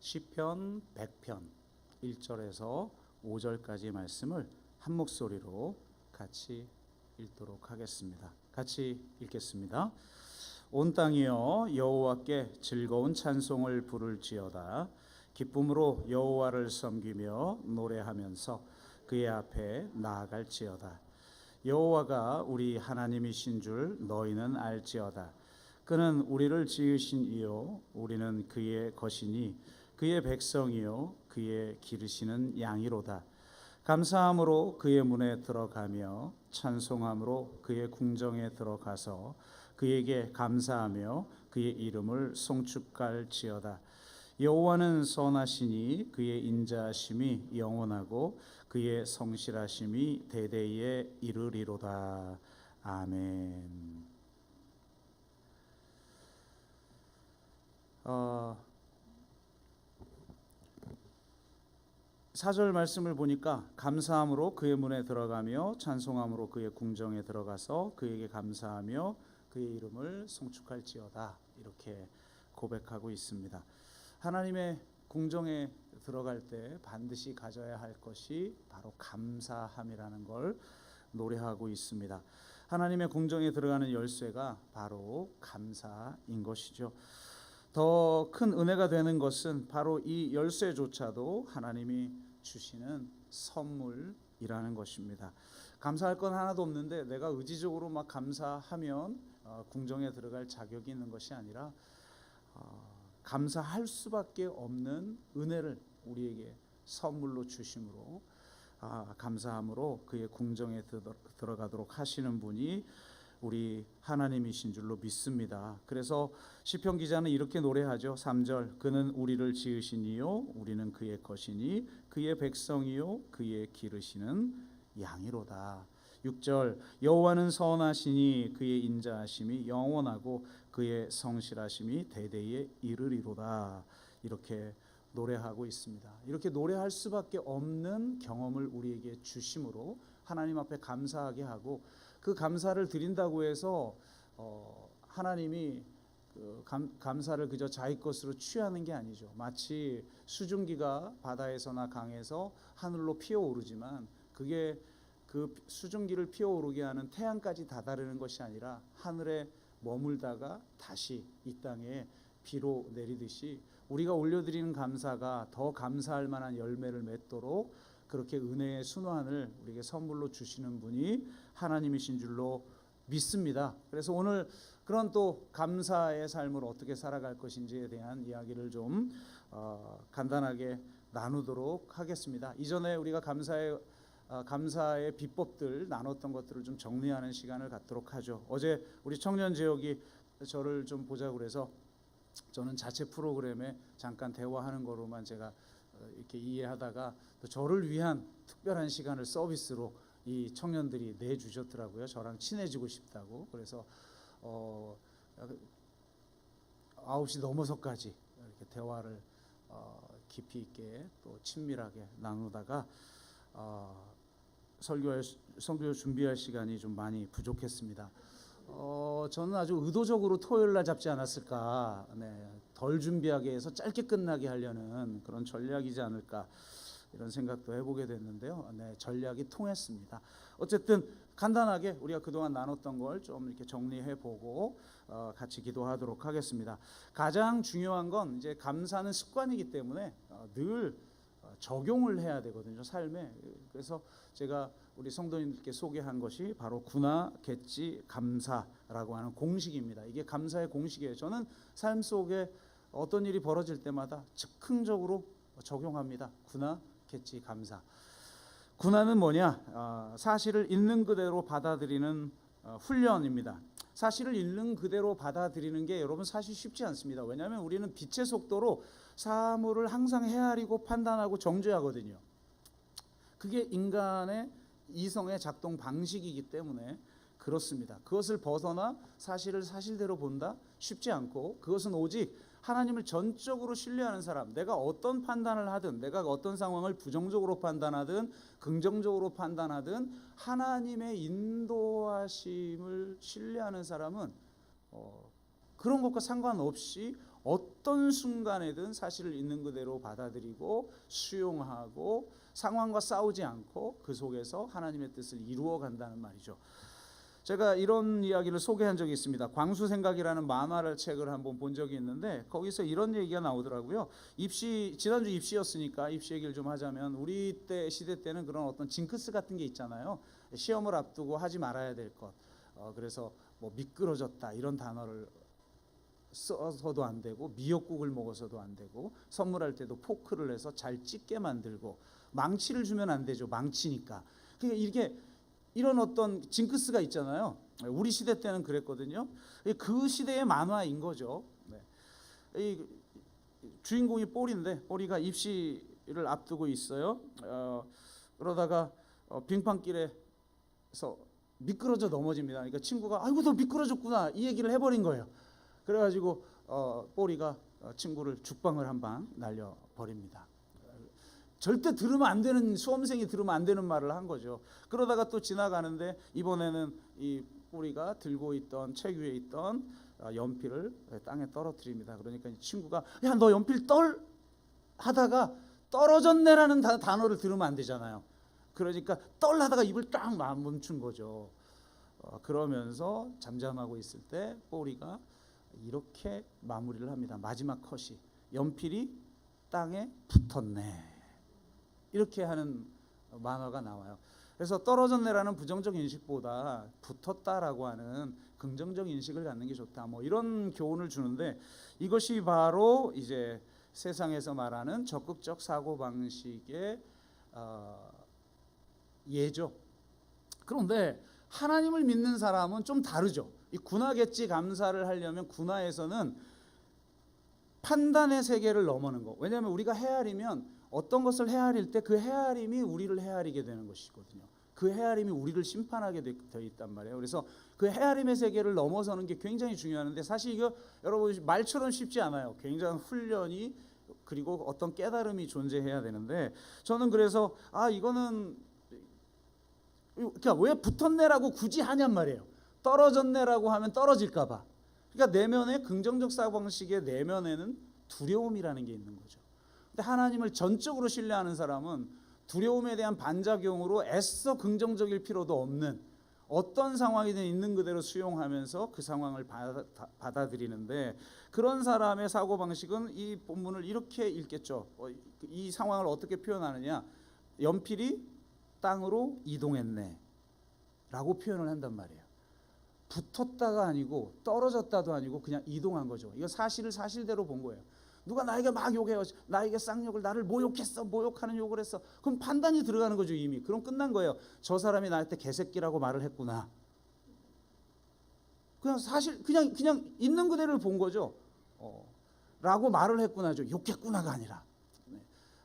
시편 100편 1절에서 5절까지의 말씀을 한 목소리로 같이 읽도록 하겠습니다. 같이 읽겠습니다. 온 땅이여 여호와께 즐거운 찬송을 부를지어다. 기쁨으로 여호와를 섬기며 노래하면서 그의 앞에 나아갈지어다. 여호와가 우리 하나님이신 줄 너희는 알지어다. 그는 우리를 지으신 이요 우리는 그의 것이니 그의 백성이요 그의 기르시는 양이로다. 감사함으로 그의 문에 들어가며 찬송함으로 그의 궁정에 들어가서 그에게 감사하며 그의 이름을 송축할지어다. 여호와는 선하시니 그의 인자하심이 영원하고 그의 성실하심이 대대에 이르리로다. 아멘. 4절 말씀을 보니까 감사함으로 그의 문에 들어가며 찬송함으로 그의 궁정에 들어가서 그에게 감사하며 그의 이름을 송축할지어다, 이렇게 고백하고 있습니다. 하나님의 궁정에 들어갈 때 반드시 가져야 할 것이 바로 감사함이라는 걸 노래하고 있습니다. 하나님의 궁정에 들어가는 열쇠가 바로 감사인 것이죠. 더 큰 은혜가 되는 것은 바로 이 열쇠조차도 하나님이 주시는 선물이라는 것입니다. 감사할 건 하나도 없는데 내가 의지적으로 막 감사하면 궁정에 들어갈 자격이 있는 것이 아니라 감사할 수밖에 없는 은혜를 우리에게 선물로 주심으로 감사함으로 그의 궁정에 들어가도록 하시는 분이 우리 하나님이신 줄로 믿습니다. 그래서 시편 기자는 이렇게 노래하죠. 3절 그는 우리를 지으신 이요 우리는 그의 것이니 그의 백성이요 그의 기르시는 양이로다. 6절 여호와는 선하시니 그의 인자하심이 영원하고 그의 성실하심이 대대에 이르리로다. 이렇게 노래하고 있습니다. 이렇게 노래할 수밖에 없는 경험을 우리에게 주심으로 하나님 앞에 감사하게 하고, 그 감사를 드린다고 해서 하나님이 감사를 그저 자기 것으로 취하는 게 아니죠. 마치 수증기가 바다에서나 강에서 하늘로 피어오르지만 그게 그 수증기를 피어오르게 하는 태양까지 다다르는 것이 아니라 하늘에 머물다가 다시 이 땅에 비로 내리듯이 우리가 올려드리는 감사가 더 감사할 만한 열매를 맺도록 그렇게 은혜의 순환을 우리에게 선물로 주시는 분이 하나님이신 줄로 믿습니다. 그래서 오늘 그런 또 감사의 삶을 어떻게 살아갈 것인지에 대한 이야기를 좀 간단하게 나누도록 하겠습니다. 이전에 우리가 감사의 비법들 나눴던 것들을 좀 정리하는 시간을 갖도록 하죠. 어제 우리 청년 지역이 저를 좀 보자고 그래서 저는 자체 프로그램에 잠깐 대화하는 거로만 제가 이렇게 이해하다가 또 저를 위한 특별한 시간을 서비스로 이 청년들이 내주셨더라고요. 저랑 친해지고 싶다고. 그래서 9시 넘어서까지 이렇게 대화를 깊이 있게 또 친밀하게 나누다가 선교 준비할 시간이 좀 많이 부족했습니다. 저는 아주 의도적으로 토요일 날 잡지 않았을까, 덜 준비하게 해서 짧게 끝나게 하려는 그런 전략이지 않을까, 이런 생각도 해보게 됐는데요. 전략이 통했습니다. 어쨌든 간단하게 우리가 그동안 나눴던 걸 좀 이렇게 정리해보고 같이 기도하도록 하겠습니다. 가장 중요한 건 이제 감사는 습관이기 때문에 늘 적용을 해야 되거든요, 삶에. 그래서 제가 우리 성도님들께 소개한 것이 바로 구나 겟지 감사라고 하는 공식입니다. 이게 감사의 공식이에요. 저는 삶 속에 어떤 일이 벌어질 때마다 즉흥적으로 적용합니다. 구나 겟지 감사. 구나는 뭐냐? 사실을 있는 그대로 받아들이는 훈련입니다. 사실을 있는 그대로 받아들이는 게 여러분 사실 쉽지 않습니다. 왜냐하면 우리는 빛의 속도로 사물을 항상 헤아리고 판단하고 정죄하거든요. 그게 인간의 이성의 작동 방식이기 때문에 그렇습니다. 그것을 벗어나 사실을 사실대로 본다? 쉽지 않고, 그것은 오직 하나님을 전적으로 신뢰하는 사람, 내가 어떤 판단을 하든, 내가 어떤 상황을 부정적으로 판단하든 긍정적으로 판단하든 하나님의 인도하심을 신뢰하는 사람은 그런 것과 상관없이 어떤 순간에든 사실을 있는 그대로 받아들이고 수용하고 상황과 싸우지 않고 그 속에서 하나님의 뜻을 이루어 간다는 말이죠. 제가 이런 이야기를 소개한 적이 있습니다. 광수생각이라는 만화를 책을 한번 본 적이 있는데 거기서 이런 얘기가 나오더라고요. 지난주 입시였으니까 입시 얘기를 좀 하자면 우리 때 시대 때는 그런 어떤 징크스 같은 게 있잖아요. 시험을 앞두고 하지 말아야 될 것. 그래서 뭐 미끄러졌다 이런 단어를 써서도 안 되고 미역국을 먹어서도 안 되고 선물할 때도 포크를 해서 잘 찢게 만들고 망치를 주면 안 되죠. 망치니까. 그러니까 이게 이런 어떤 징크스가 있잖아요. 우리 시대 때는 그랬거든요. 그 시대의 만화인 거죠. 이 주인공이 뽀리인데 뽀리가 입시를 앞두고 있어요. 그러다가 빙판길에서 미끄러져 넘어집니다. 그러니까 친구가 아이고 너 미끄러졌구나 이 얘기를 해버린 거예요. 그래가지고 뽀리가 친구를 죽방을 한 방 날려버립니다. 절대 들으면 안 되는, 수험생이 들으면 안 되는 말을 한 거죠. 그러다가 또 지나가는데 이번에는 이 뽀리가 들고 있던 책 위에 있던 연필을 땅에 떨어뜨립니다. 그러니까 친구가 야 너 연필 하다가 떨어졌네라는 단어를 들으면 안 되잖아요. 그러니까 하다가 입을 딱 멈춘 거죠. 그러면서 잠잠하고 있을 때 뽀리가 이렇게 마무리를 합니다. 마지막 컷이 연필이 땅에 붙었네. 이렇게 하는 만화가 나와요. 그래서 떨어졌네라는 부정적 인식보다 붙었다라고 하는 긍정적 인식을 갖는 게 좋다. 뭐 이런 교훈을 주는데 이것이 바로 이제 세상에서 말하는 적극적 사고 방식의 예죠. 그런데 하나님을 믿는 사람은 좀 다르죠. 이 군화객지 감사를 하려면 군화에서는 판단의 세계를 넘어는 거. 왜냐하면 우리가 헤아리면 어떤 것을 헤아릴 때 그 헤아림이 우리를 헤아리게 되는 것이거든요. 그 헤아림이 우리를 심판하게 되어 있단 말이에요. 그래서 그 헤아림의 세계를 넘어서는 게 굉장히 중요한데 사실 이거 여러분 말처럼 쉽지 않아요. 굉장한 훈련이 그리고 어떤 깨달음이 존재해야 되는데 저는 그래서 이거는 그러니까 왜 붙었네라고 굳이 하냔 말이에요. 떨어졌네라고 하면 떨어질까 봐. 그러니까 내면에 긍정적 사고방식의 내면에는 두려움이라는 게 있는 거죠. 근데 하나님을 전적으로 신뢰하는 사람은 두려움에 대한 반작용으로 애써 긍정적일 필요도 없는 어떤 상황이든 있는 그대로 수용하면서 그 상황을 받아들이는데 그런 사람의 사고방식은 이 본문을 이렇게 읽겠죠. 이 상황을 어떻게 표현하느냐. 연필이 땅으로 이동했네 라고 표현을 한단 말이에요. 붙었다가 아니고 떨어졌다도 아니고 그냥 이동한 거죠. 이거 사실을 사실대로 본 거예요. 누가 나에게 막 욕해요. 나에게 쌍욕을, 나를 모욕했어. 모욕하는 욕을 했어. 그럼 판단이 들어가는 거죠 이미. 그럼 끝난 거예요. 저 사람이 나한테 개새끼라고 말을 했구나. 그냥 사실 그냥 있는 그대로 본 거죠. 라고 말을 했구나죠. 욕했구나가 아니라.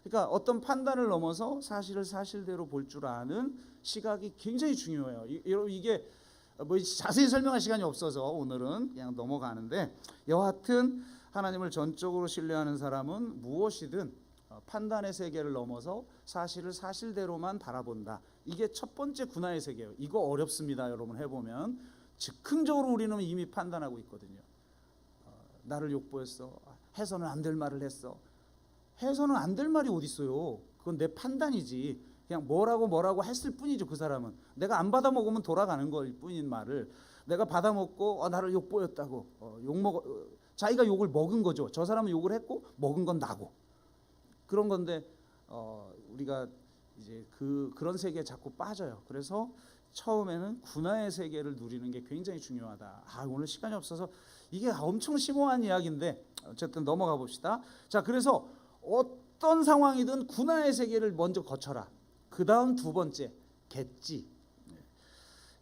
그러니까 어떤 판단을 넘어서 사실을 사실대로 볼 줄 아는 시각이 굉장히 중요해요. 여러분 이게 뭐 자세히 설명할 시간이 없어서 오늘은 그냥 넘어가는데 여하튼 하나님을 전적으로 신뢰하는 사람은 무엇이든 판단의 세계를 넘어서 사실을 사실대로만 바라본다. 이게 첫 번째 군화의 세계예요. 이거 어렵습니다. 여러분 해보면 즉흥적으로 우리는 이미 판단하고 있거든요. 나를 욕보였어. 해서는 안 될 말을 했어. 해서는 안 될 말이 어디 있어요. 그건 내 판단이지. 그냥 뭐라고 했을 뿐이죠. 그 사람은 내가 안 받아 먹으면 돌아가는 걸 뿐인 말을 내가 받아 먹고 나를 욕보였다고 자기가 욕을 먹은 거죠. 저 사람은 욕을 했고 먹은 건 나고 그런 건데 우리가 이제 그런 세계에 자꾸 빠져요. 그래서 처음에는 군화의 세계를 누리는 게 굉장히 중요하다. 오늘 시간이 없어서 이게 엄청 심오한 이야기인데 어쨌든 넘어가 봅시다. 자, 그래서 어떤 상황이든 군화의 세계를 먼저 거쳐라. 그 다음 두 번째 갯지.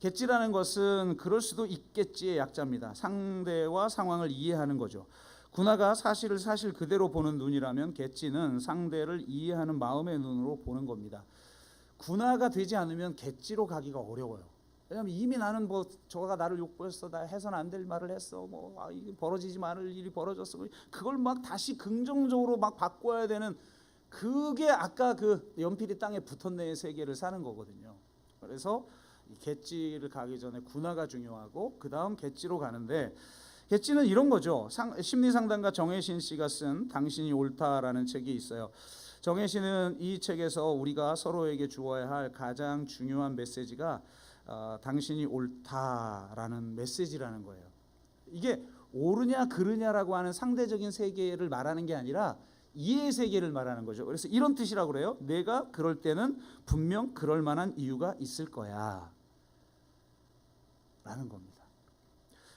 갯지라는 것은 그럴 수도 있겠지의 약자입니다. 상대와 상황을 이해하는 거죠. 군화가 사실을 사실 그대로 보는 눈이라면 갯지는 상대를 이해하는 마음의 눈으로 보는 겁니다. 군화가 되지 않으면 갯지로 가기가 어려워요. 왜냐하면 이미 나는 저가 나를 욕보였어, 나 해서는 안 될 말을 했어, 이게 벌어지지 말을 일이 벌어졌어. 그걸 막 다시 긍정적으로 막 바꿔야 되는 그게 아까 그 연필이 땅에 붙었네의 세계를 사는 거거든요. 그래서 갯지를 가기 전에 군화가 중요하고 그 다음 갯지로 가는데 겟지는 이런 거죠. 심리상담가 정혜신 씨가 쓴 당신이 옳다라는 책이 있어요. 정혜신은 이 책에서 우리가 서로에게 주어야 할 가장 중요한 메시지가 당신이 옳다라는 메시지라는 거예요. 이게 옳으냐 그르냐라고 하는 상대적인 세계를 말하는 게 아니라 이해의 세계를 말하는 거죠. 그래서 이런 뜻이라고 그래요. 내가 그럴 때는 분명 그럴 만한 이유가 있을 거야 라는 겁니다.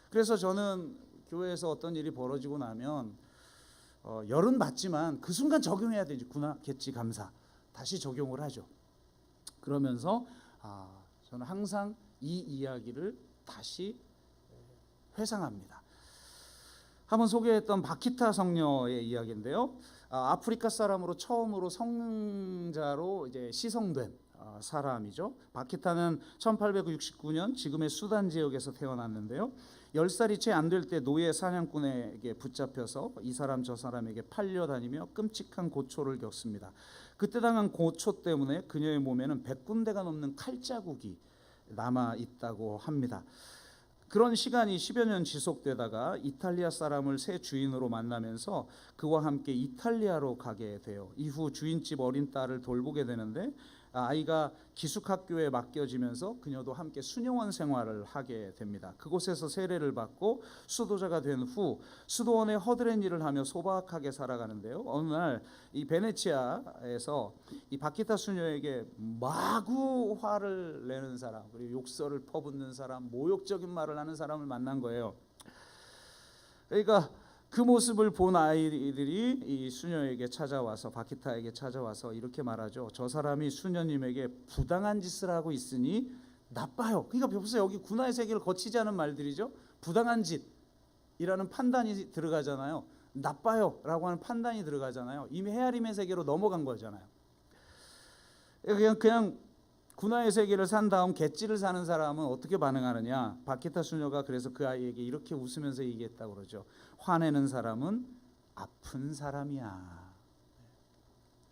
그래서 저는 교회에서 어떤 일이 벌어지고 나면 열은 맞지만 그 순간 적용해야 되겠구나, 겟지 감사 다시 적용을 하죠. 그러면서 저는 항상 이 이야기를 다시 회상합니다. 한번 소개했던 바키타 성녀의 이야기인데요. 아프리카 사람으로 처음으로 성자로 이제 시성된 사람이죠. 바키타는 1869년 지금의 수단 지역에서 태어났는데요. 10살이 채 안 될 때 노예 사냥꾼에게 붙잡혀서 이 사람 저 사람에게 팔려다니며 끔찍한 고초를 겪습니다. 그때 당한 고초 때문에 그녀의 몸에는 100군데가 넘는 칼자국이 남아 있다고 합니다. 그런 시간이 10여 년 지속되다가 이탈리아 사람을 새 주인으로 만나면서 그와 함께 이탈리아로 가게 돼요. 이후 주인집 어린 딸을 돌보게 되는데 아이가 기숙학교에 맡겨지면서 그녀도 함께 수녀원 생활을 하게 됩니다. 그곳에서 세례를 받고 수도자가 된 후 수도원에 허드렛 일을 하며 소박하게 살아가는데요. 어느 날 이 베네치아에서 이 바키타 수녀에게 마구 화를 내는 사람, 그리고 욕설을 퍼붓는 사람, 모욕적인 말을 하는 사람을 만난 거예요. 그러니까 그 모습을 본 아이들이 이 수녀에게 찾아와서, 바키타에게 찾아와서 이렇게 말하죠. 저 사람이 수녀님에게 부당한 짓을 하고 있으니 나빠요. 그러니까 보세요, 여기 군화의 세계를 거치지 않은 말들이죠. 부당한 짓이라는 판단이 들어가잖아요. 나빠요 라고 하는 판단이 들어가잖아요. 이미 헤아림의 세계로 넘어간 거잖아요. 그냥 군화의 세계를 산 다음 갯지를 사는 사람은 어떻게 반응하느냐. 바키타 수녀가 그래서 그 아이에게 이렇게 웃으면서 얘기했다고 그러죠. 화내는 사람은 아픈 사람이야.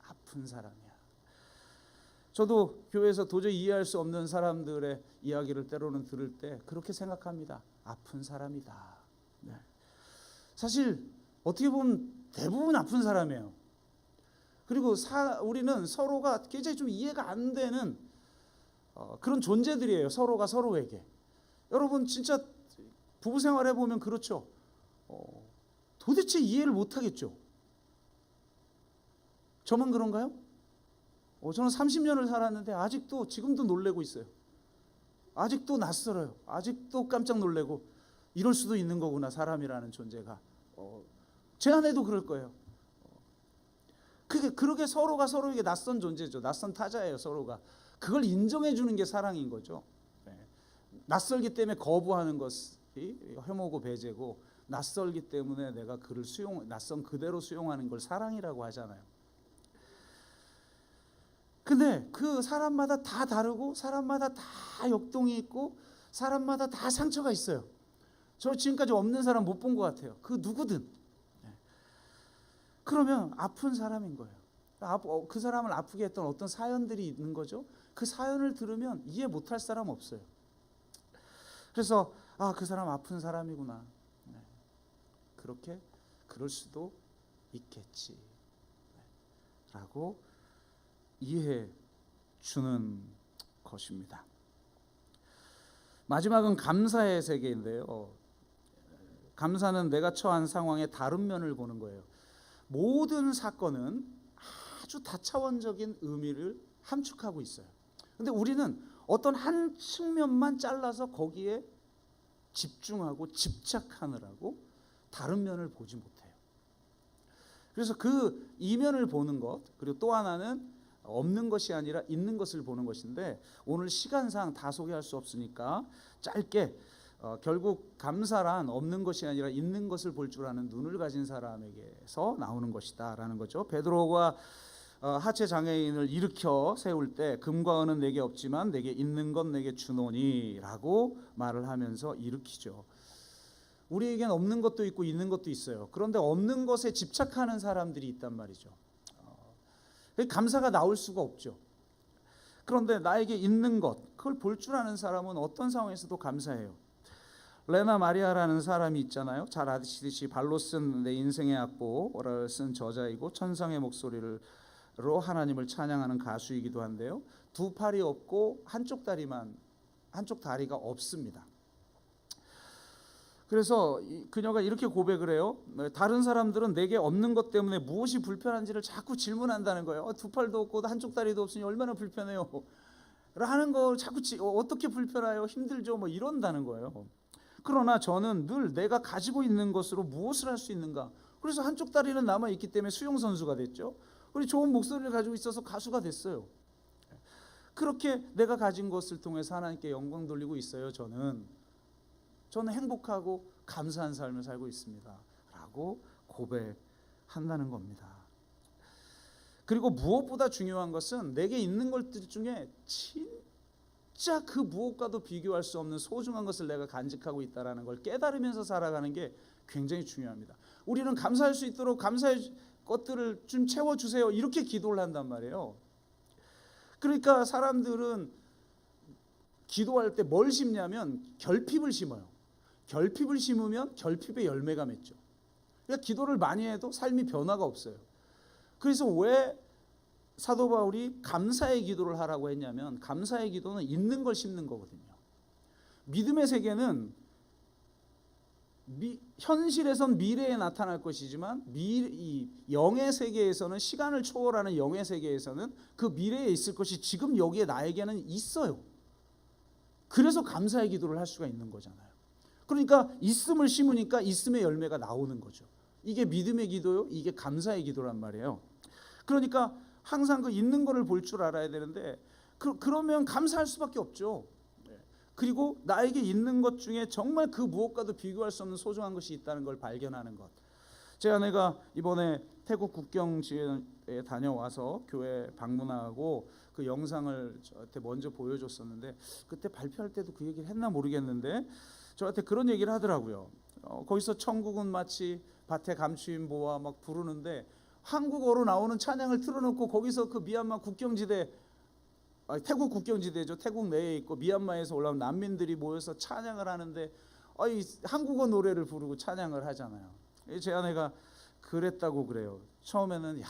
아픈 사람이야. 저도 교회에서 도저히 이해할 수 없는 사람들의 이야기를 때로는 들을 때 그렇게 생각합니다. 아픈 사람이다. 네. 사실 어떻게 보면 대부분 아픈 사람이에요. 그리고 우리는 서로가 굉장히 좀 이해가 안 되는 그런 존재들이에요. 서로가 서로에게. 여러분 진짜 부부 생활해 보면 그렇죠. 도대체 이해를 못 하겠죠. 저만 그런가요? 저는 30년을 살았는데 아직도 지금도 놀래고 있어요. 아직도 낯설어요. 아직도 깜짝 놀래고 이럴 수도 있는 거구나, 사람이라는 존재가. 제 아내도 그럴 거예요. 그렇게 서로가 서로에게 낯선 존재죠. 낯선 타자예요, 서로가. 그걸 인정해 주는 게 사랑인 거죠. 낯설기 때문에 거부하는 것이 혐오고 배제고, 낯설기 때문에 내가 그를 낯선 그대로 수용하는 걸 사랑이라고 하잖아요. 근데 그 사람마다 다 다르고, 사람마다 다 역동이 있고, 사람마다 다 상처가 있어요. 저 지금까지 없는 사람 못 본 것 같아요. 그 누구든. 그러면 아픈 사람인 거예요. 그 사람을 아프게 했던 어떤 사연들이 있는 거죠. 그 사연을 들으면 이해 못할 사람 없어요. 그래서 그 사람 아픈 사람이구나. 그렇게 그럴 수도 있겠지 라고 이해해 주는 것입니다. 마지막은 감사의 세계인데요. 감사는 내가 처한 상황의 다른 면을 보는 거예요. 모든 사건은 아주 다차원적인 의미를 함축하고 있어요. 근데 우리는 어떤 한 측면만 잘라서 거기에 집중하고 집착하느라고 다른 면을 보지 못해요. 그래서 그 이면을 보는 것, 그리고 또 하나는 없는 것이 아니라 있는 것을 보는 것인데, 오늘 시간상 다 소개할 수 없으니까 짧게 결국 감사란 없는 것이 아니라 있는 것을 볼 줄 아는 눈을 가진 사람에게서 나오는 것이다 라는 거죠. 베드로가 하체 장애인을 일으켜 세울 때 금과 은은 내게 없지만 내게 있는 건 내게 주노니 라고 말을 하면서 일으키죠. 우리에겐 없는 것도 있고 있는 것도 있어요. 그런데 없는 것에 집착하는 사람들이 있단 말이죠. 감사가 나올 수가 없죠. 그런데 나에게 있는 것, 그걸 볼 줄 아는 사람은 어떤 상황에서도 감사해요. 레나 마리아라는 사람이 있잖아요. 잘 아시듯이 발로 쓴 내 인생의 악보를 쓴 저자이고 천상의 목소리로 하나님을 찬양하는 가수이기도 한데요. 두 팔이 없고 한쪽 다리가 없습니다. 그래서 그녀가 이렇게 고백을 해요. 다른 사람들은 내게 없는 것 때문에 무엇이 불편한지를 자꾸 질문한다는 거예요. 두 팔도 없고 한쪽 다리도 없으니 얼마나 불편해요 라는 걸 자꾸 어떻게 불편해요? 힘들죠? 뭐 이런다는 거예요. 그러나 저는 늘 내가 가지고 있는 것으로 무엇을 할 수 있는가. 그래서 한쪽 다리는 남아있기 때문에 수영선수가 됐죠. 우리 좋은 목소리를 가지고 있어서 가수가 됐어요. 그렇게 내가 가진 것을 통해서 하나님께 영광 돌리고 있어요. 저는 행복하고 감사한 삶을 살고 있습니다 라고 고백한다는 겁니다. 그리고 무엇보다 중요한 것은 내게 있는 것들 중에 진짜 그 무엇과도 비교할 수 없는 소중한 것을 내가 간직하고 있다는 걸 깨달으면서 살아가는 게 굉장히 중요합니다. 우리는 감사할 수 있도록 감사의 것들을 좀 채워주세요 이렇게 기도를 한단 말이에요. 그러니까 사람들은 기도할 때 뭘 심냐면 결핍을 심어요. 결핍을 심으면 결핍의 열매가 맺죠. 그러니까 기도를 많이 해도 삶이 변화가 없어요. 그래서 왜 사도 바울이 감사의 기도를 하라고 했냐면 감사의 기도는 있는 걸 심는 거거든요. 믿음의 세계는 현실에선 미래에 나타날 것이지만 이 영의 세계에서는 시간을 초월하는 영의 세계에서는 그 미래에 있을 것이 지금 여기에 나에게는 있어요. 그래서 감사의 기도를 할 수가 있는 거잖아요. 그러니까 있음을 심으니까 있음의 열매가 나오는 거죠. 이게 믿음의 기도요, 이게 감사의 기도란 말이에요. 그러니까 항상 그 있는 거를 볼 줄 알아야 되는데 그러면 감사할 수밖에 없죠. 그리고 나에게 있는 것 중에 정말 그 무엇과도 비교할 수 없는 소중한 것이 있다는 걸 발견하는 것. 제 아내가 이번에 태국 국경지에 다녀와서 교회 방문하고 그 영상을 저한테 먼저 보여줬었는데 그때 발표할 때도 그 얘기를 했나 모르겠는데 저한테 그런 얘기를 하더라고요. 거기서 천국은 마치 밭에 감추인 보와 막 부르는데 한국어로 나오는 찬양을 틀어놓고 거기서 그 미얀마 국경지대, 태국 국경지대죠. 태국 내에 있고 미얀마에서 올라온 난민들이 모여서 찬양을 하는데 한국어 노래를 부르고 찬양을 하잖아요. 제 아내가 그랬다고 그래요. 처음에는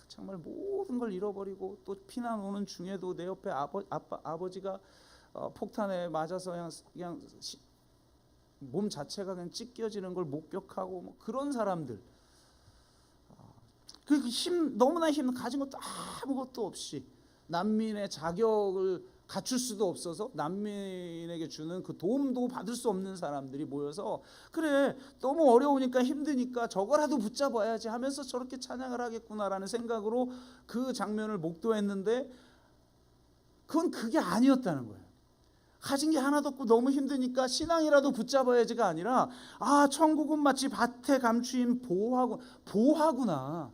정말 모든 걸 잃어버리고 또 피난 오는 중에도 내 옆에 아버지가 폭탄에 맞아서 그냥 몸 자체가 그냥 찢겨지는 걸 목격하고 뭐 그런 사람들, 그 너무나 가진 것도 아무것도 없이 난민의 자격을 갖출 수도 없어서 난민에게 주는 그 도움도 받을 수 없는 사람들이 모여서 그래 너무 어려우니까 힘드니까 저거라도 붙잡아야지 하면서 저렇게 찬양을 하겠구나라는 생각으로 그 장면을 목도했는데 그게 아니었다는 거예요. 가진 게 하나도 없고 너무 힘드니까 신앙이라도 붙잡아야지가 아니라 천국은 마치 밭에 감추인 보화구나.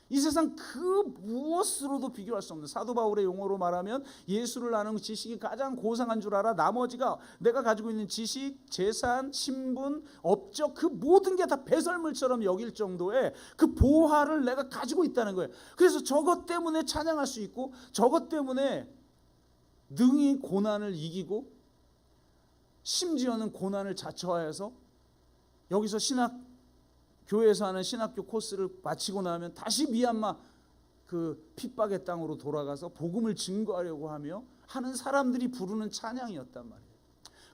이 세상 그 무엇으로도 비교할 수 없는, 사도 바울의 용어로 말하면 예수를 아는 지식이 가장 고상한 줄 알아. 나머지가 내가 가지고 있는 지식, 재산, 신분, 업적 그 모든 게 다 배설물처럼 여길 정도의 그 보화를 내가 가지고 있다는 거예요. 그래서 저것 때문에 찬양할 수 있고 저것 때문에 능히 고난을 이기고 심지어는 고난을 자처하여서 여기서 교회에서 하는 신학교 코스를 마치고 나면 다시 미얀마 그 핍박의 땅으로 돌아가서 복음을 증거하려고 하는 사람들이 부르는 찬양이었단 말이에요.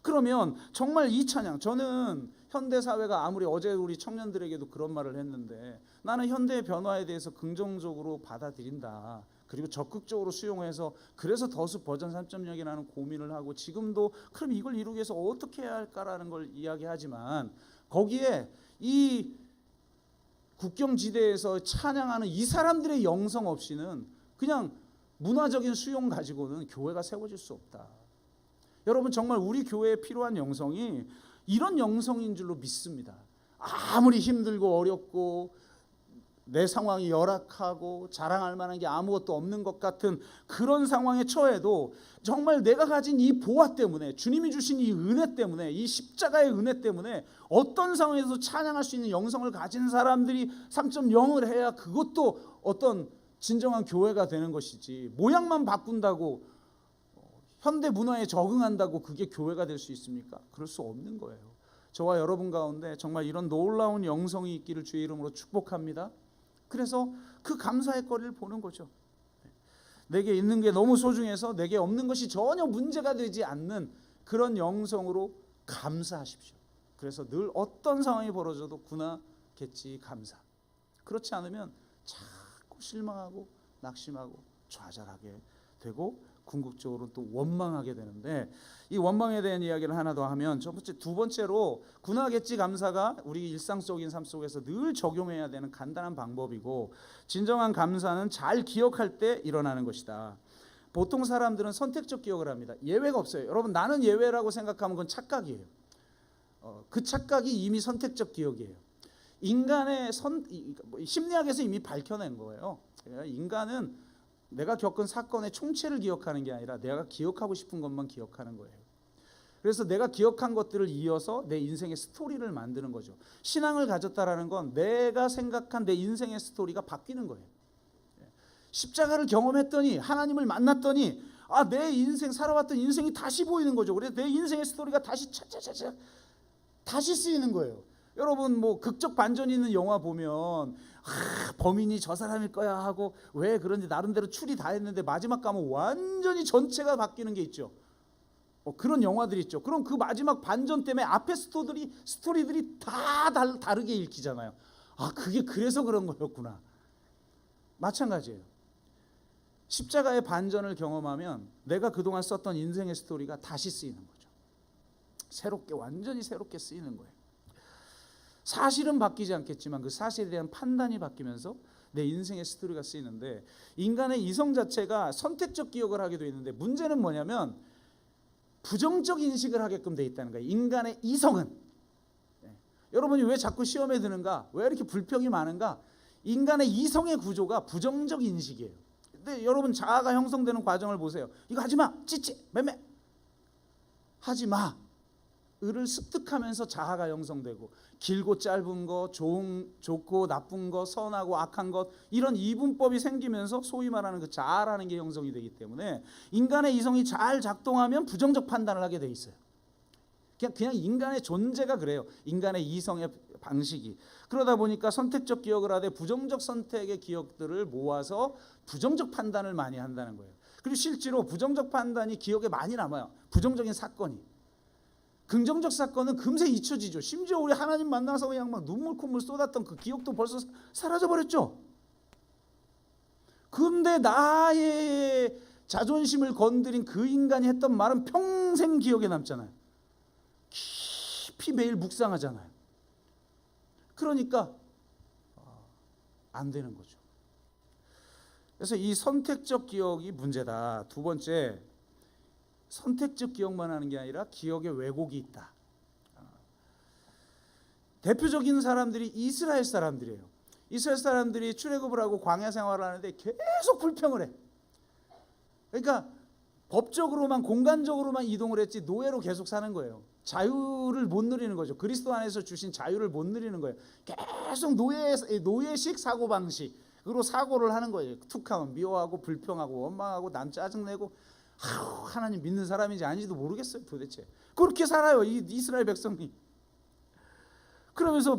그러면 정말 이 찬양, 저는 현대 사회가 아무리 어제 우리 청년들에게도 그런 말을 했는데 나는 현대의 변화에 대해서 긍정적으로 받아들인다. 그리고 적극적으로 수용해서 그래서 더숲 버전 3.0이라는 고민을 하고 지금도 그럼 이걸 이루기 위해서 어떻게 해야 할까라는 걸 이야기하지만 거기에 이 국경지대에서 찬양하는 이 사람들의 영성 없이는 그냥 문화적인 수용 가지고는 교회가 세워질 수 없다. 여러분 정말 우리 교회에 필요한 영성이 이런 영성인 줄로 믿습니다. 아무리 힘들고 어렵고 내 상황이 열악하고 자랑할 만한 게 아무것도 없는 것 같은 그런 상황에 처해도 정말 내가 가진 이 보화 때문에, 주님이 주신 이 은혜 때문에, 이 십자가의 은혜 때문에 어떤 상황에서 찬양할 수 있는 영성을 가진 사람들이 3.0을 해야 그것도 어떤 진정한 교회가 되는 것이지, 모양만 바꾼다고 현대 문화에 적응한다고 그게 교회가 될 수 있습니까? 그럴 수 없는 거예요. 저와 여러분 가운데 정말 이런 놀라운 영성이 있기를 주의 이름으로 축복합니다. 그래서 그 감사의 거리를 보는 거죠. 내게 있는 게 너무 소중해서 내게 없는 것이 전혀 문제가 되지 않는 그런 영성으로 감사하십시오. 그래서 늘 어떤 상황이 벌어져도 구나겠지 감사. 그렇지 않으면 자꾸 실망하고 낙심하고 좌절하게 되고 궁극적으로 또 원망하게 되는데, 이 원망에 대한 이야기를 하나 더 하면 두 번째로 구나겠지 감사가 우리 일상적인 삶 속에서 늘 적용해야 되는 간단한 방법이고, 진정한 감사는 잘 기억할 때 일어나는 것이다. 보통 사람들은 선택적 기억을 합니다. 예외가 없어요. 여러분, 나는 예외라고 생각하면 그건 착각이에요. 그 착각이 이미 선택적 기억이에요. 인간의 심리학에서 이미 밝혀낸 거예요. 인간은 내가 겪은 사건의 총체를 기억하는 게 아니라 내가 기억하고 싶은 것만 기억하는 거예요. 그래서 내가 기억한 것들을 이어서 내 인생의 스토리를 만드는 거죠. 신앙을 가졌다라는 건 내가 생각한 내 인생의 스토리가 바뀌는 거예요. 십자가를 경험했더니, 하나님을 만났더니 내 인생 살아왔던 인생이 다시 보이는 거죠. 그래서 내 인생의 스토리가 다시 차차차차 다시 쓰이는 거예요. 여러분, 뭐 극적 반전이 있는 영화 보면 범인이 저 사람일 거야 하고 왜 그런지 나름대로 추리 다 했는데 마지막 가면 완전히 전체가 바뀌는 게 있죠. 그런 영화들이 있죠. 그럼 그 마지막 반전 때문에 앞에 스토리들이 다 다르게 읽히잖아요. 그게 그래서 그런 거였구나. 마찬가지예요. 십자가의 반전을 경험하면 내가 그동안 썼던 인생의 스토리가 다시 쓰이는 거죠. 새롭게, 완전히 새롭게 쓰이는 거예요. 사실은 바뀌지 않겠지만 그 사실에 대한 판단이 바뀌면서 내 인생의 스토리가 쓰이는데, 인간의 이성 자체가 선택적 기억을 하게 되어 있는데, 문제는 뭐냐면 부정적 인식을 하게끔 되어 있다는 거예요. 인간의 이성은. 여러분이 왜 자꾸 시험에 드는가? 왜 이렇게 불평이 많은가? 인간의 이성의 구조가 부정적 인식이에요. 근데 여러분, 자아가 형성되는 과정을 보세요. 이거 하지마, 찌찌, 맴매, 하지마 를 습득하면서 자아가 형성되고, 길고 짧은 것, 좋고 나쁜 것, 선하고 악한 것, 이런 이분법이 생기면서 소위 말하는 그 자아라는 게 형성이 되기 때문에 인간의 이성이 잘 작동하면 부정적 판단을 하게 돼 있어요. 그냥 인간의 존재가 그래요. 인간의 이성의 방식이. 그러다 보니까 선택적 기억을 하되 부정적 선택의 기억들을 모아서 부정적 판단을 많이 한다는 거예요. 그리고 실제로 부정적 판단이 기억에 많이 남아요. 부정적인 사건이. 긍정적 사건은 금세 잊혀지죠. 심지어 우리 하나님 만나서 그냥 막 눈물 콧물 쏟았던 그 기억도 벌써 사라져버렸죠. 근데 나의 자존심을 건드린 그 인간이 했던 말은 평생 기억에 남잖아요. 깊이 매일 묵상하잖아요. 그러니까 안 되는 거죠. 그래서 이 선택적 기억이 문제다. 두 번째, 선택적 기억만 하는 게 아니라 기억에 왜곡이 있다. 대표적인 사람들이 이스라엘 사람들이에요. 이스라엘 사람들이 출애굽을 하고 광야 생활을 하는데 계속 불평을 해. 그러니까 법적으로만, 공간적으로만 이동을 했지 노예로 계속 사는 거예요. 자유를 못 누리는 거죠. 그리스도 안에서 주신 자유를 못 누리는 거예요. 계속 노예식 사고방식으로 사고를 하는 거예요. 툭하면 미워하고 불평하고 원망하고 난 짜증내고, 하나님 믿는 사람인지 아닌지도 모르겠어요. 도대체 그렇게 살아요, 이 이스라엘 백성이. 그러면서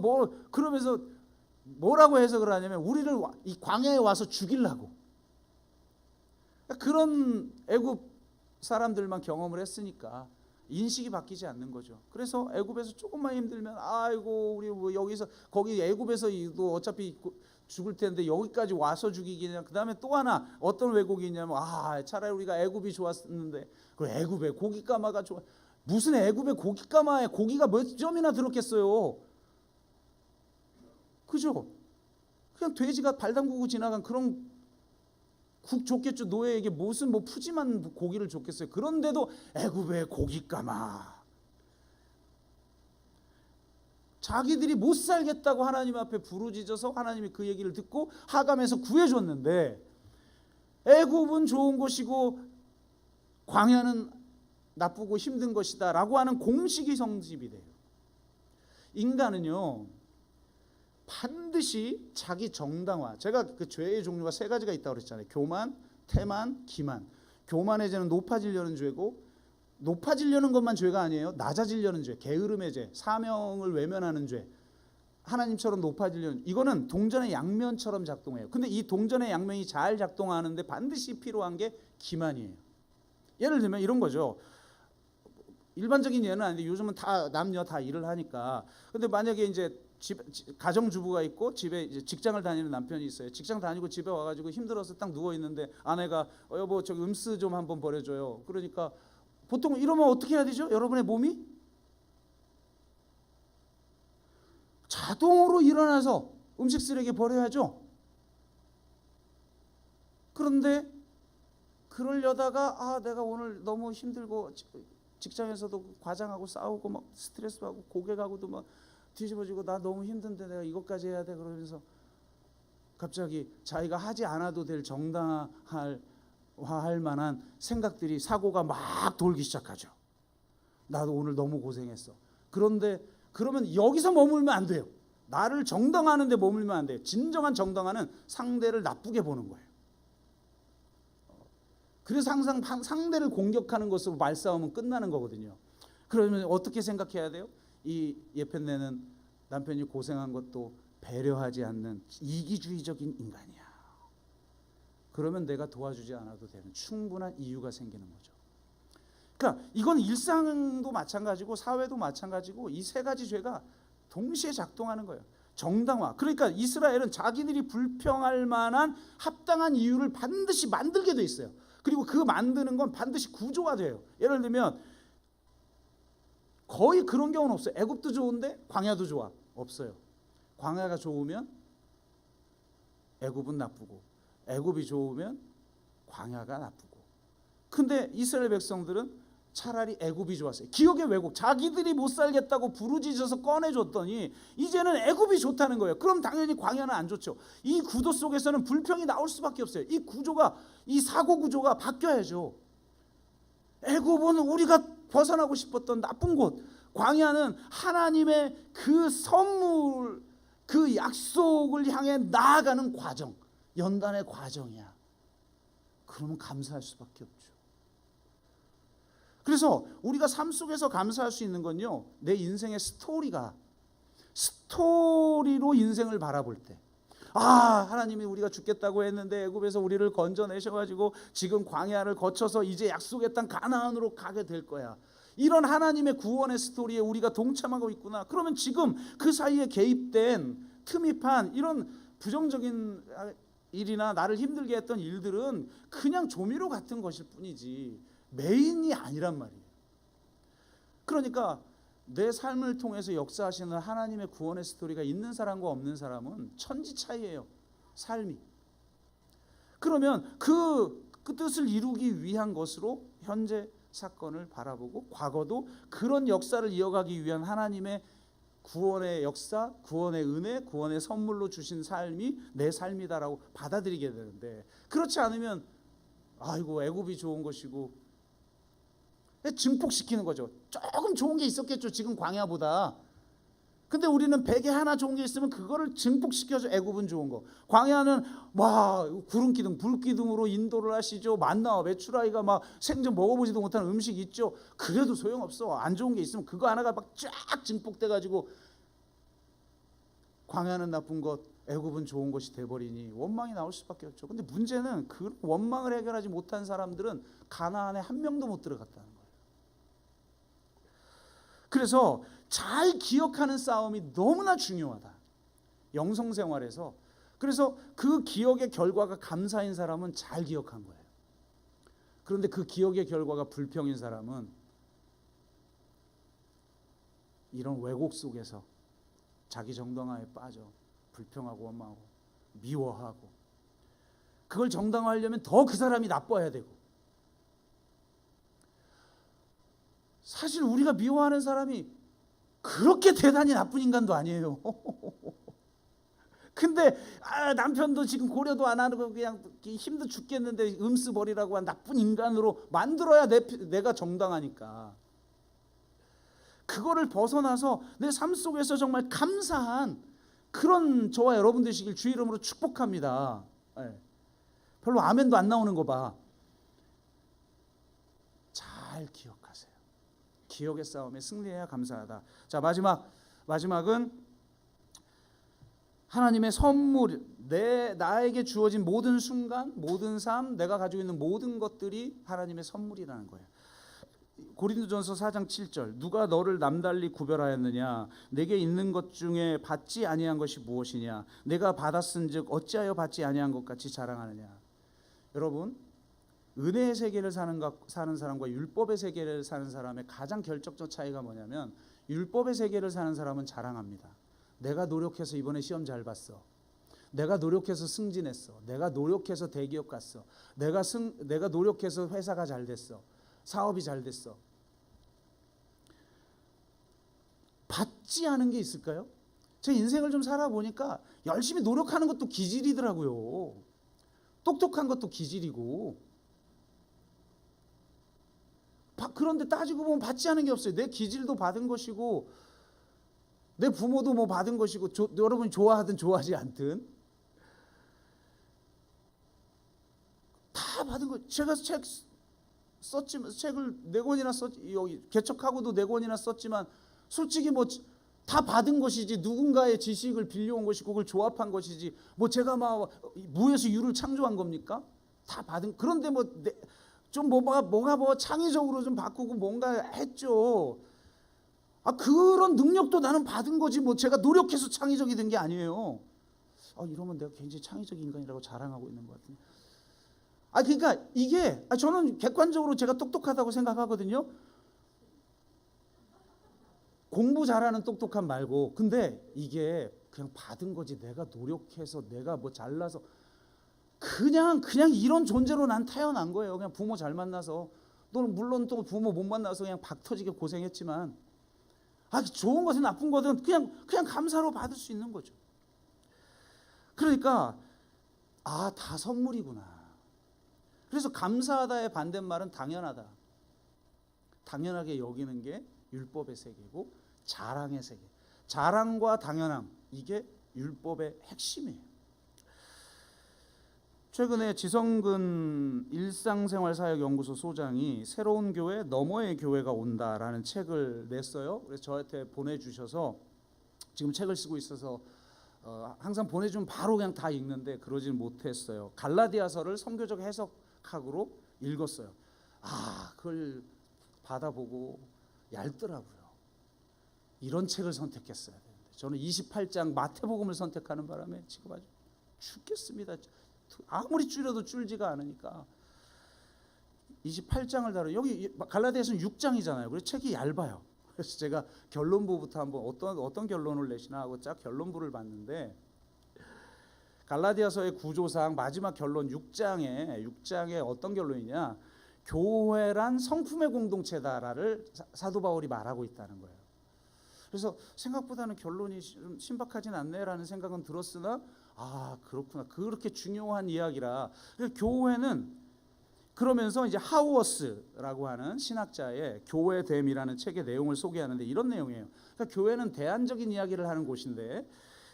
뭐라고 해석을 하냐면 우리를 이 광야에 와서 죽이려고. 그런 애굽 사람들만 경험을 했으니까 인식이 바뀌지 않는 거죠. 그래서 애굽에서 조금만 힘들면 아이고 우리 뭐 여기서 거기 애굽에서도 어차피 죽을 텐데 여기까지 와서 죽이기냐. 그 다음에 또 하나 어떤 왜곡이 있냐면 차라리 우리가 애굽이 좋았는데 그 애굽에 고깃가마가 좋아. 무슨 애굽에 고깃가마에 고기가 몇 점이나 들었겠어요. 그죠? 그냥 돼지가 발 담그고 지나간 그런 국 줬겠죠. 노예에게 무슨 뭐 푸짐한 고기를 줬겠어요. 그런데도 애굽의 고깃가마. 자기들이 못 살겠다고 하나님 앞에 부르짖어서 하나님이 그 얘기를 듣고 하감에서 구해줬는데, 애굽은 좋은 곳이고 광야는 나쁘고 힘든 것이다 라고 하는 공식이 성립이 돼요. 인간은요 반드시 자기 정당화, 제가 그 죄의 종류가 세 가지가 있다고 그랬잖아요. 교만, 태만, 기만. 교만의 죄는 높아지려는 죄고, 높아지려는 것만 죄가 아니에요. 낮아지려는 죄, 게으름의 죄, 사명을 외면하는 죄, 하나님처럼 높아지려는, 이거는 동전의 양면처럼 작동해요. 근데 이 동전의 양면이 잘 작동하는데 반드시 필요한 게 기만이에요. 예를 들면 이런 거죠. 일반적인 예는 아닌데 요즘은 다 남녀 다 일을 하니까. 근데 만약에 이제 가정주부가 있고 집에 이제 직장을 다니는 남편이 있어요. 직장 다니고 집에 와가지고 힘들어서 딱 누워 있는데 아내가 여보 저기 음스 좀 한번 버려줘요. 그러니까 보통 이러면 어떻게 해야 되죠? 여러분의 몸이 자동으로 일어나서 음식 쓰레기 버려야죠. 그런데 그러려다가 내가 오늘 너무 힘들고 직장에서도 과장하고 싸우고 막 스트레스 받고 고객하고도 막 뒤집어지고 나 너무 힘든데 내가 이것까지 해야 돼, 그러면서 갑자기 자기가 하지 않아도 될 정당화할 만한 생각들이, 사고가 막 돌기 시작하죠. 나도 오늘 너무 고생했어. 그런데 그러면 여기서 머물면 안 돼요. 나를 정당화하는 데 머물면 안 돼요. 진정한 정당화는 상대를 나쁘게 보는 거예요. 그래서 항상 상대를 공격하는 것으로 말싸움은 끝나는 거거든요. 그러면 어떻게 생각해야 돼요? 이 예편네는 남편이 고생한 것도 배려하지 않는 이기주의적인 인간이야. 그러면 내가 도와주지 않아도 되는 충분한 이유가 생기는 거죠. 그러니까 이건 일상도 마찬가지고 사회도 마찬가지고 이 세 가지 죄가 동시에 작동하는 거예요. 정당화. 그러니까 이스라엘은 자기들이 불평할 만한 합당한 이유를 반드시 만들게 돼 있어요. 그리고 그 만드는 건 반드시 구조가 돼요. 예를 들면 거의 그런 경우는 없어요. 애굽도 좋은데 광야도 좋아? 없어요. 광야가 좋으면 애굽은 나쁘고, 애굽이 좋으면 광야가 나쁘고. 근데 이스라엘 백성들은 차라리 애굽이 좋았어요. 기억의 왜곡. 자기들이 못 살겠다고 부르짖어서 꺼내줬더니 이제는 애굽이 좋다는 거예요. 그럼 당연히 광야는 안 좋죠. 이 구도 속에서는 불평이 나올 수밖에 없어요. 이 구조가, 이 사고 구조가 바뀌어야죠. 애굽은 우리가 벗어나고 싶었던 나쁜 곳, 광야는 하나님의 그 선물, 그 약속을 향해 나아가는 과정, 연단의 과정이야. 그러면 감사할 수밖에 없죠. 그래서 우리가 삶 속에서 감사할 수 있는 건요, 내 인생의 스토리로 인생을 바라볼 때, 하나님이 우리가 죽겠다고 했는데 애굽에서 우리를 건져내셔가지고 지금 광야를 거쳐서 이제 약속의 땅 가나안으로 가게 될 거야. 이런 하나님의 구원의 스토리에 우리가 동참하고 있구나. 그러면 지금 그 사이에 개입된 틈입한 이런 부정적인 일이나 나를 힘들게 했던 일들은 그냥 조미료 같은 것일 뿐이지 메인이 아니란 말이에요. 그러니까 내 삶을 통해서 역사하시는 하나님의 구원의 스토리가 있는 사람과 없는 사람은 천지 차이예요. 삶이. 그러면 그 뜻을 이루기 위한 것으로 현재 사건을 바라보고 과거도 그런 역사를 이어가기 위한 하나님의 구원의 역사, 구원의 은혜, 구원의 선물로 주신 삶이 내 삶이다라고 받아들이게 되는데, 그렇지 않으면 아이고 애굽이 좋은 것이고 증폭시키는 거죠. 조금 좋은 게 있었겠죠, 지금 광야보다. 근데 우리는 백에 하나 좋은 게 있으면 그거를 증폭시켜서 애굽은 좋은 거. 광야는 구름 기둥, 불 기둥으로 인도를 하시죠. 만나와 메추라기가 막 생전 먹어보지도 못한 음식 있죠. 그래도 소용없어. 안 좋은 게 있으면 그거 하나가 막 쫙 증폭돼 가지고 광야는 나쁜 것, 애굽은 좋은 것이 돼버리니 원망이 나올 수밖에 없죠. 근데 문제는 그 원망을 해결하지 못한 사람들은 가나안에 한 명도 못 들어갔다는 거예요. 그래서 잘 기억하는 싸움이 너무나 중요하다. 영성생활에서. 그래서 그 기억의 결과가 감사인 사람은 잘 기억한 거예요. 그런데 그 기억의 결과가 불평인 사람은 이런 왜곡 속에서 자기 정당화에 빠져 불평하고 원망하고 미워하고, 그걸 정당화하려면 더 그 사람이 나빠야 되고. 사실 우리가 미워하는 사람이 그렇게 대단히 나쁜 인간도 아니에요. 근데 남편도 지금 고려도 안 하고 그냥 힘도 죽겠는데 음스 버리라고 한 나쁜 인간으로 만들어야 내가 정당하니까. 그거를 벗어나서 내 삶 속에서 정말 감사한 그런 저와 여러분 되시길 주의 이름으로 축복합니다. 별로 아멘도 안 나오는 거 봐. 잘 기억하세요. 기억의 싸움에 승리해야 감사하다. 자, 마지막은 하나님의 선물, 나에게 주어진 모든 순간, 모든 삶, 내가 가지고 있는 모든 것들이 하나님의 선물이라는 거예요. 고린도전서 4장 7절, 누가 너를 남달리 구별하였느냐? 내게 있는 것 중에 받지 아니한 것이 무엇이냐? 내가 받았은즉 어찌하여 받지 아니한 것 같이 자랑하느냐? 여러분, 은혜의 세계를 사는 사람과 율법의 세계를 사는 사람의 가장 결정적 차이가 뭐냐면, 율법의 세계를 사는 사람은 자랑합니다. 내가 노력해서 이번에 시험 잘 봤어. 내가 노력해서 승진했어. 내가 노력해서 대기업 갔어. 내가 노력해서 회사가 잘 됐어. 사업이 잘 됐어. 받지 않은 게 있을까요? 제 인생을 좀 살아보니까 열심히 노력하는 것도 기질이더라고요. 똑똑한 것도 기질이고. 그런데 따지고 보면 받지 않은 게 없어요. 내 기질도 받은 것이고, 내 부모도 뭐 받은 것이고, 여러분이 좋아하든 좋아하지 않든 다 받은 거. 제가 책을 4권이나 여기 개척하고도 4권이나 썼지만 솔직히 뭐 다 받은 것이지, 누군가의 지식을 빌려온 것이고 그걸 조합한 것이지, 뭐 제가 막 무에서 유를 창조한 겁니까? 다 받은. 그런데 뭐 좀 뭐가 창의적으로 좀 바꾸고 뭔가 했죠. 그런 능력도 나는 받은 거지, 뭐 제가 노력해서 창의적이 된 게 아니에요. 이러면 내가 굉장히 창의적 인간이라고 자랑하고 있는 것 같은데. 그러니까 이게, 저는 객관적으로 제가 똑똑하다고 생각하거든요. 공부 잘하는 똑똑함 말고. 근데 이게 그냥 받은 거지, 내가 노력해서 내가 뭐 잘나서 그냥 이런 존재로 난 태어난 거예요. 그냥 부모 잘 만나서. 또는 물론 또 부모 못 만나서 그냥 박 터지게 고생했지만, 좋은 것은 나쁜 것은 그냥 감사로 받을 수 있는 거죠. 그러니까 다 선물이구나. 그래서 감사하다의 반대말은 당연하다. 당연하게 여기는 게 율법의 세계고 자랑의 세계. 자랑과 당연함, 이게 율법의 핵심이에요. 최근에 지성근 일상생활사역연구소 소장이 새로운 교회, 너머의 교회가 온다라는 책을 냈어요. 그래서 저한테 보내주셔서 지금 책을 쓰고 있어서 항상 보내주면 바로 그냥 다 읽는데 그러진 못했어요. 갈라디아서를 선교적 해석학으로 읽었어요. 그걸 받아보고 얇더라고요. 이런 책을 선택했어야 되는데 저는 28장 마태복음을 선택하는 바람에 지금 아주 죽겠습니다. 아무리 줄여도 줄지가 않으니까 28장을 다뤄요. 여기 갈라디아서는 6장이잖아요. 그래서 책이 얇아요. 그래서 제가 결론부부터 한번 어떤 결론을 내시나 하고 쫙 결론부를 봤는데, 갈라디아서의 구조상 마지막 결론 6장에 어떤 결론이냐, 교회란 성품의 공동체다를 사도 바울이 말하고 있다는 거예요. 그래서 생각보다는 결론이 좀 신박하진 않네라는 생각은 들었으나, 그렇구나, 그렇게 중요한 이야기라. 교회는, 그러면서 이제 하우어스라고 하는 신학자의 교회됨이라는 책의 내용을 소개하는데 이런 내용이에요. 그러니까 교회는 대안적인 이야기를 하는 곳인데,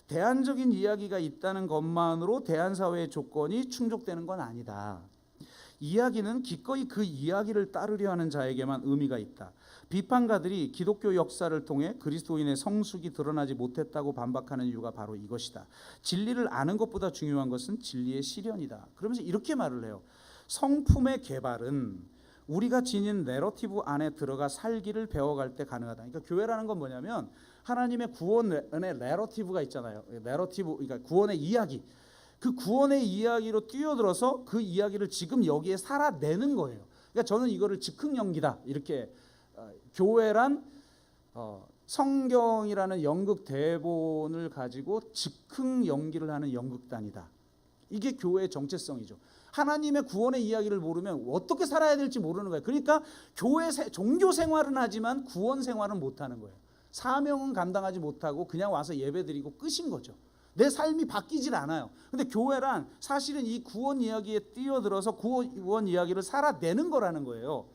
대안적인 이야기가 있다는 것만으로 대안사회의 조건이 충족되는 건 아니다. 이야기는 기꺼이 그 이야기를 따르려 하는 자에게만 의미가 있다. 비판가들이 기독교 역사를 통해 그리스도인의 성숙이 드러나지 못했다고 반박하는 이유가 바로 이것이다. 진리를 아는 것보다 중요한 것은 진리의 실현이다. 그러면서 이렇게 말을 해요. 성품의 개발은 우리가 지닌 내러티브 안에 들어가 살기를 배워갈 때 가능하다. 그러니까 교회라는 건 뭐냐면 하나님의 구원의 내러티브가 있잖아요. 내러티브, 그러니까 구원의 이야기. 그 구원의 이야기로 뛰어들어서 그 이야기를 지금 여기에 살아내는 거예요. 그러니까 저는 이거를 즉흥 연기다, 이렇게, 교회란 성경이라는 연극 대본을 가지고 즉흥 연기를 하는 연극단이다. 이게 교회의 정체성이죠. 하나님의 구원의 이야기를 모르면 어떻게 살아야 될지 모르는 거예요. 그러니까 종교 생활은 하지만 구원 생활은 못하는 거예요. 사명은 감당하지 못하고 그냥 와서 예배드리고 끝인 거죠. 내 삶이 바뀌질 않아요. 근데 교회란 사실은 이 구원 이야기에 뛰어들어서 구원 이야기를 살아내는 거라는 거예요.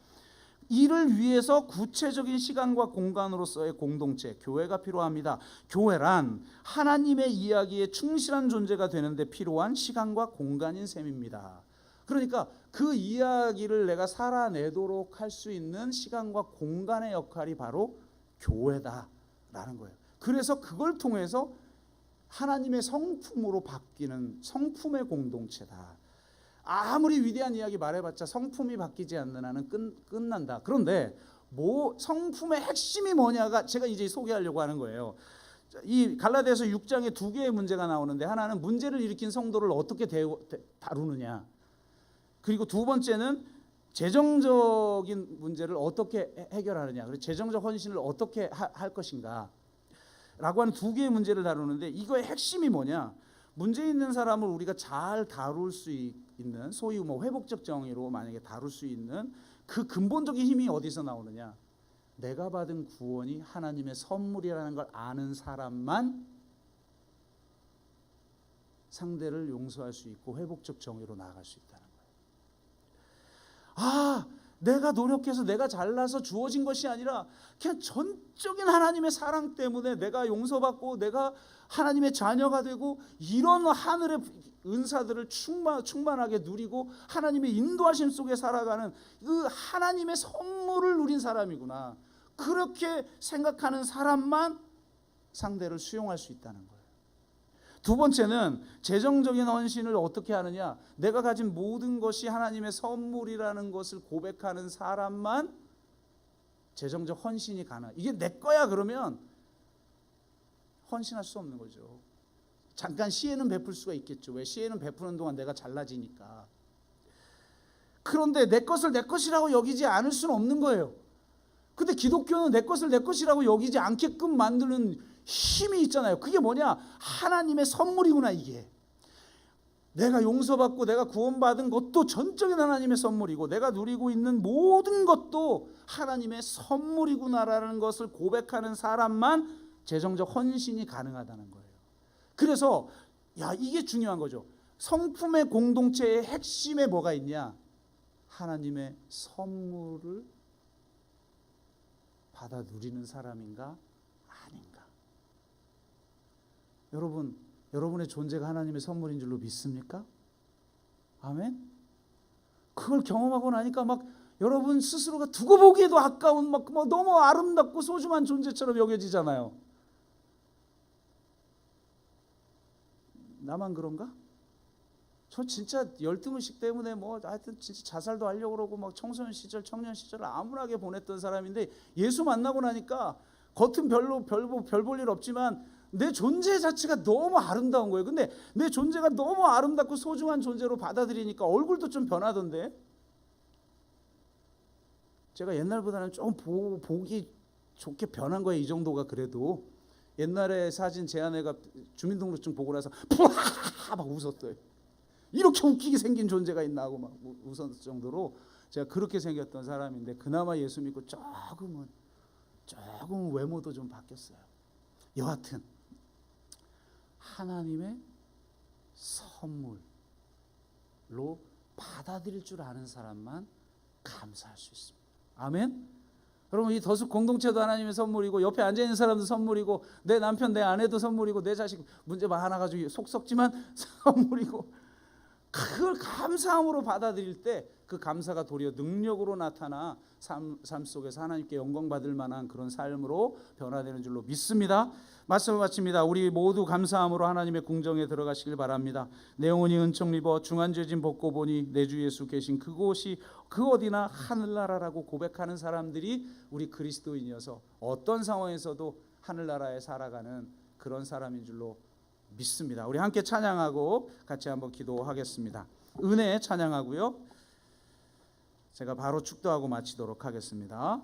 이를 위해서 구체적인 시간과 공간으로서의 공동체, 교회가 필요합니다. 교회란 하나님의 이야기에 충실한 존재가 되는데 필요한 시간과 공간인 셈입니다. 그러니까 그 이야기를 내가 살아내도록 할 수 있는 시간과 공간의 역할이 바로 교회다라는 거예요. 그래서 그걸 통해서 하나님의 성품으로 바뀌는 성품의 공동체다. 아무리 위대한 이야기 말해봤자 성품이 바뀌지 않는 한은 끝난다. 그런데 성품의 핵심이 뭐냐가 제가 이제 소개하려고 하는 거예요. 이 갈라디아서 6장에 두 개의 문제가 나오는데, 하나는 문제를 일으킨 성도를 어떻게 다루느냐, 그리고 두 번째는 재정적인 문제를 어떻게 해결하느냐, 그리고 재정적 헌신을 어떻게 할 것인가 라고 하는 두 개의 문제를 다루는데, 이거의 핵심이 뭐냐, 문제 있는 사람을 우리가 잘 다룰 수 있는, 소위 회복적 정의로 만약에 다룰 수 있는 그 근본적인 힘이 어디서 나오느냐, 내가 받은 구원이 하나님의 선물이라는 걸 아는 사람만 상대를 용서할 수 있고 회복적 정의로 나아갈 수 있다는 거예요. 내가 노력해서 내가 잘나서 주어진 것이 아니라 그냥 전적인 하나님의 사랑 때문에 내가 용서받고 내가 하나님의 자녀가 되고 이런 하늘의 은사들을 충만하게 누리고 하나님의 인도하심 속에 살아가는 그 하나님의 선물을 누린 사람이구나, 그렇게 생각하는 사람만 상대를 수용할 수 있다는 거예요. 두 번째는 재정적인 헌신을 어떻게 하느냐, 내가 가진 모든 것이 하나님의 선물이라는 것을 고백하는 사람만 재정적 헌신이 가능해요. 이게 내 거야 그러면 헌신할 수 없는 거죠. 잠깐 시에는 베풀 수가 있겠죠. 왜? 시에는 베푸는 동안 내가 잘나지니까. 그런데 내 것을 내 것이라고 여기지 않을 수는 없는 거예요. 근데 기독교는 내 것을 내 것이라고 여기지 않게끔 만드는 힘이 있잖아요. 그게 뭐냐? 하나님의 선물이구나. 이게 내가 용서받고 내가 구원받은 것도 전적인 하나님의 선물이고 내가 누리고 있는 모든 것도 하나님의 선물이구나라는 것을 고백하는 사람만 재정적 헌신이 가능하다는 거예요. 그래서 이게 중요한 거죠. 성품의 공동체의 핵심에 뭐가 있냐? 하나님의 선물을 받아 누리는 사람인가 아닌가. 여러분, 여러분의 존재가 하나님의 선물인 줄로 믿습니까? 아멘. 그걸 경험하고 나니까 막 여러분 스스로가 두고 보기에도 아까운 막 너무 아름답고 소중한 존재처럼 여겨지잖아요. 나만 그런가? 저 진짜 열등의식 때문에 하여튼 진짜 자살도 하려고 그러고 막 청소년 시절, 청년 시절을 암울하게 보냈던 사람인데, 예수 만나고 나니까 겉은 별로 별 볼 일 없지만 내 존재 자체가 너무 아름다운 거예요. 근데 내 존재가 너무 아름답고 소중한 존재로 받아들이니까 얼굴도 좀 변하던데. 제가 옛날보다는 좀 보기 좋게 변한 거예요. 이 정도가. 그래도 옛날에 사진 제 아내가 주민등록증 보고 나서 푸하 막 웃었어요. 이렇게 웃기게 생긴 존재가 있나 하고 막 웃었을 정도로 제가 그렇게 생겼던 사람인데, 그나마 예수 믿고 조금은 외모도 좀 바뀌었어요. 여하튼 하나님의 선물로 받아들일 줄 아는 사람만 감사할 수 있습니다. 아멘. 여러분, 이 더숙 공동체도 하나님의 선물이고 옆에 앉아있는 사람도 선물이고 내 남편 내 아내도 선물이고 내 자식 문제 많아가지고 속 썩지만 선물이고, 그걸 감사함으로 받아들일 때 그 감사가 도리어 능력으로 나타나 삶 속에서 하나님께 영광 받을 만한 그런 삶으로 변화되는 줄로 믿습니다. 말씀을 마칩니다. 우리 모두 감사함으로 하나님의 궁정에 들어가시길 바랍니다. 내 영혼이 은총 입어 중한죄짐 벗고 보니 내 주 예수 계신 그곳이 그 어디나 하늘나라라고 고백하는 사람들이 우리 그리스도인이어서 어떤 상황에서도 하늘나라에 살아가는 그런 사람인 줄로 믿습니다. 우리 함께 찬양하고 같이 한번 기도하겠습니다. 은혜 찬양하고요. 제가 바로 축도하고 마치도록 하겠습니다.